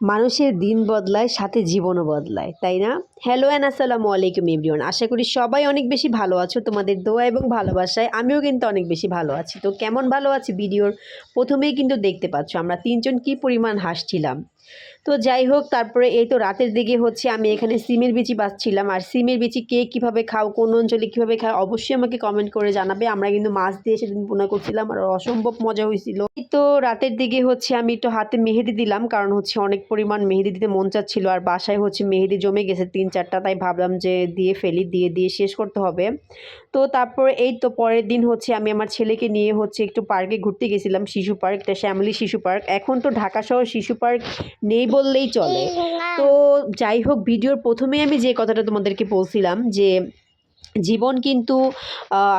মানুষের দিন বদলায়, সাথে জীবনও বদলায়, তাই না? হ্যালো অ্যান্ড আসসালামু আলাইকুম এভরিওয়ান। আশা করি সবাই অনেক বেশি ভালো আছো। তোমাদের দোয়া এবং ভালোবাসায় আমিও কিন্তু অনেক বেশি ভালো আছি। তো কেমন ভালো আছি ভিডিওর প্রথমেই কিন্তু দেখতে পাচ্ছ আমরা তিনজন কী পরিমাণ হাসছিলাম। তো যাই হোক, তারপরে এই তো রাতের দিকে হচ্ছে আমি এখানে সিমের বিচি বাছছিলাম। আর সিমের বিচি কে কীভাবে খাও, কোন অঞ্চলে কীভাবে খাও অবশ্যই আমাকে কমেন্ট করে জানাবে। আমরা কিন্তু মাছ দিয়ে সেদিন ভুনা করছিলাম আর অসম্ভব মজা হয়েছিল। এই তো রাতের দিকে হচ্ছে আমি একটু হাতে মেহেদি দিলাম, কারণ হচ্ছে অনেক পরিমাণ মেহেদি দিতে মন চাচ্ছিল আর বাসায় হচ্ছে মেহেদি জমে গেছে 3-4টা, তাই ভাবলাম যে দিয়ে ফেলি, দিয়ে শেষ করতে হবে। তো তারপর এই তো পরের দিন হচ্ছে আমি আমার ছেলেকে নিয়ে হচ্ছে একটু পার্কে ঘুরতে গেছিলাম, শিশু পার্ক, শ্যামলী শিশু পার্ক। এখন তো ঢাকা শহর শিশু পার্ক নেই বললেই চলে। তো যাই হোক, ভিডিওর প্রথমেই আমি যে কথাটা তোমাদেরকে বলছিলাম যে জীবন কিন্তু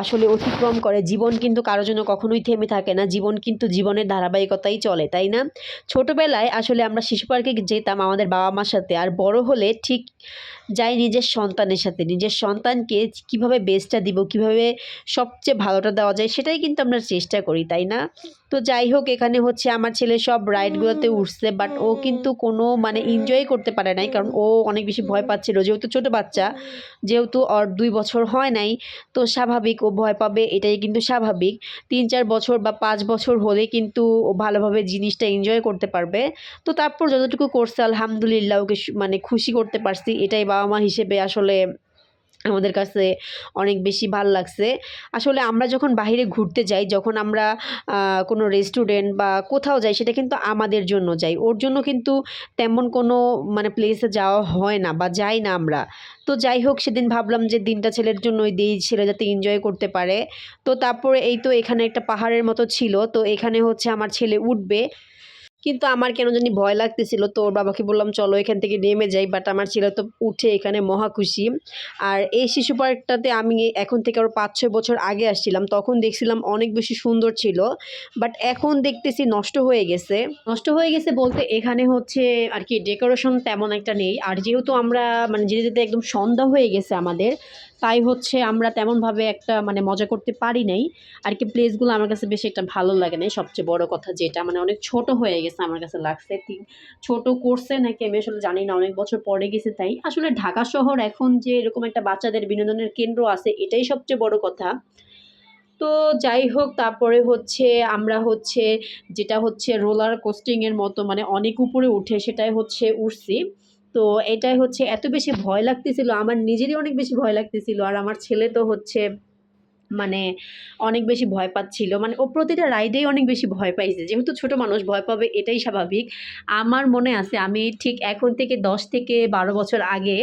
আসলে অতিক্রম করে, জীবন কিন্তু কারোর জন্য কখনোই থেমে থাকে না, জীবন কিন্তু জীবনের ধারাবাহিকতাই চলে, তাই না? ছোটোবেলায় আসলে আমরা শিশু পার্কে যেতাম আমাদের বাবা মার সাথে, আর বড় হলে ঠিক যাই নিজের সন্তানের সাথে, নিজের সন্তানকে কীভাবে বেস্টটা দিব, কীভাবে সবচেয়ে ভালোটা দেওয়া যায় সেটাই কিন্তু আমরা চেষ্টা করি, তাই না? তো যাই হোক, এখানে হচ্ছে আমার ছেলে সব রাইডগুলোতে উঠছে, বাট ও কিন্তু কোনো মানে এনজয় করতে পারে নাই, কারণ ও অনেক বেশি ভয় পাচ্ছিল। যেহেতু ছোটো বাচ্চা, যেহেতু ওর 2 বছর হয় নাই, তো স্বাভাবিক ও ভয় পাবে, এটাই কিন্তু স্বাভাবিক। 3-4 বছর বা 5 বছর হলে কিন্তু ও ভালোভাবে জিনিসটা এনজয় করতে পারবে। তো তারপর যতটুকু করছে আলহামদুলিল্লাহ, ওকে মানে খুশি করতে পারছি, এটাই বাবা মা হিসেবে আসলে আমাদের কাছে অনেক বেশি ভাল লাগছে। আসলে আমরা যখন বাহিরে ঘুরতে যাই, যখন আমরা কোনো রেস্টুরেন্ট বা কোথাও যাই, সেটা কিন্তু আমাদের জন্য যাই, ওর জন্য কিন্তু তেমন কোনো মানে প্লেসে যাওয়া হয় না বা যাই না আমরা। তো যাই হোক, সেদিন ভাবলাম যে দিনটা ছেলের জন্যই দেই, ছেলে যাতে এনজয় করতে পারে। তো তারপরে এই তো এখানে একটা পাহাড়ের মতো ছিল, তো এখানে হচ্ছে আমার ছেলে উঠবে, কিন্তু আমার কেন জানি ভয় লাগতেছিল। তো ওর বাবাকে বললাম চলো এখান থেকে নেমে যাই, বাট আমার ছেলে তো উঠে এখানে মহা খুশি। আর এই শিশু পার্কটাতে আমি এখন থেকে আরও 5-6 বছর আগে আসছিলাম, তখন দেখছিলাম অনেক বেশি সুন্দর ছিল, বাট এখন দেখতেছি নষ্ট হয়ে গেছে। নষ্ট হয়ে গেছে বলতে এখানে হচ্ছে আর কি ডেকোরেশন তেমন একটা নেই। আর যেহেতু আমরা মানে যেতে যেতে একদম সন্ধ্যা হয়ে গেছে আমাদের, তাই হচ্ছে আমরা তেমনভাবে একটা মানে মজা করতে পারি নাই আর কি। প্লেসগুলো আমার কাছে বেশি একটা ভালো লাগে নাই, সবচেয়ে বড় কথা যেটা, মানে অনেক ছোট হয়ে গেছে আমার কাছে লাগছে। ছোট করছে নাকি আমি আসলে জানি না, অনেক বছর পরে গেছে তাই। আসলে ঢাকা শহর এখন যে এরকম একটা বাচ্চাদের বিনোদনের কেন্দ্র আছে, এটাই সবচেয়ে বড় কথা। তো যাই হোক, তারপরে হচ্ছে আমরা হচ্ছে যেটা হচ্ছে রোলার কোস্টিংয়ের মতো মানে অনেক উপরে উঠে সেটাই হচ্ছে উঠছি। তো এটাই হচ্ছে এত বেশি ভয় লাগতেছিল, আমার নিজেরই অনেক বেশি ভয় লাগতেছিল, আর আমার ছেলে তো হচ্ছে মানে অনেক বেশি ভয় পাচ্ছিল। মানে ও প্রতিটা রাইডেই অনেক বেশি ভয় পাইছে। যেহেতু ছোট মানুষ ভয় পাবে, এটাই স্বাভাবিক। আমার মনে আছে আমি ঠিক এখন থেকে 10 থেকে 12 বছর আগে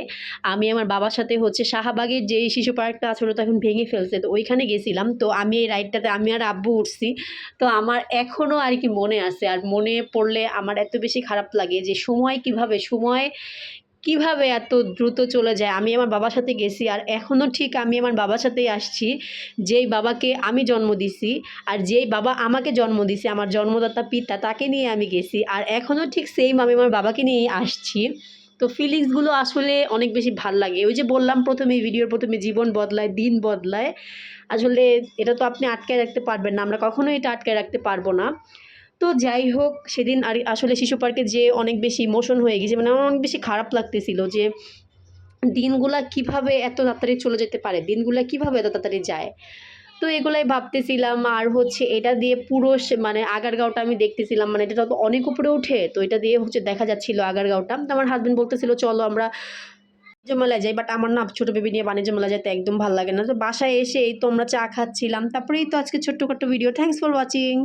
আমি আমার বাবার সাথে হচ্ছে শাহবাগের যেই শিশু পার্কটা আছে, ওটা তো এখন ভেঙে ফেলছে। তো ওইখানে গেছিলাম। তো আমি এই রাইডটাতে আমি আর আব্বু উঠছি। তো আমার এখনও আর কি মনে আছে। আর মনে পড়লে আমার এত বেশি খারাপ লাগে যে সময় কিভাবে এত দ্রুত চলে যায়। আমি আমার বাবার সাথে গেছি, আর এখনও ঠিক আমি আমার বাবার সাথেই আসছি। যেই বাবাকে আমি জন্ম দিছি, আর যেই বাবা আমাকে জন্ম দিছে, আমার জন্মদাতা পিতা, তাকে নিয়ে আমি গেছি। আর এখনও ঠিক সেইম আমি আমার বাবাকে নিয়েই আসছি। তো ফিলিংসগুলো আসলে অনেক বেশি ভাল লাগে। ওই যে বললাম প্রথমেই, ভিডিওর প্রথমে, জীবন বদলায়, দিন বদলায়। আসলে এটা তো আপনি আটকায় রাখতে পারবেন না। আমরা কখনোই এটা আটকায় রাখতে পারবো না। তো যাই হোক, সেদিন আর আসলে শিশু পার্কে যেয়ে অনেক বেশি ইমোশন হয়ে গেছে। মানে আমার অনেক বেশি খারাপ লাগতেছিল যে দিনগুলা কিভাবে এত তাড়াতাড়ি চলে যেতে পারে, দিনগুলা কিভাবে এত তাড়াতাড়ি যায়। তো এগুলাই ভাবতেছিলাম। আর হচ্ছে এটা দিয়ে পুরো মানে আগারগাঁওটা আমি দেখতেছিলাম, মানে এটা তো অনেক উপরে উঠে, তো এটা দিয়ে হচ্ছে দেখা যাচ্ছিল আগারগাঁওটা। তো আমার হাজবেন্ড বলতেছিল চলো আমরা বাণিজ্য মেলায় যাই, বাট আমার না ছোট বেবি নিয়ে বাণিজ্য মেলায় যেতে একদম ভালো লাগে না। তো বাসায় এসে এই তো আমরা চা খাচ্ছিলাম, তারপরেই তো আজকে ছোট্টখাট্টো ভিডিও। Thanks for watching.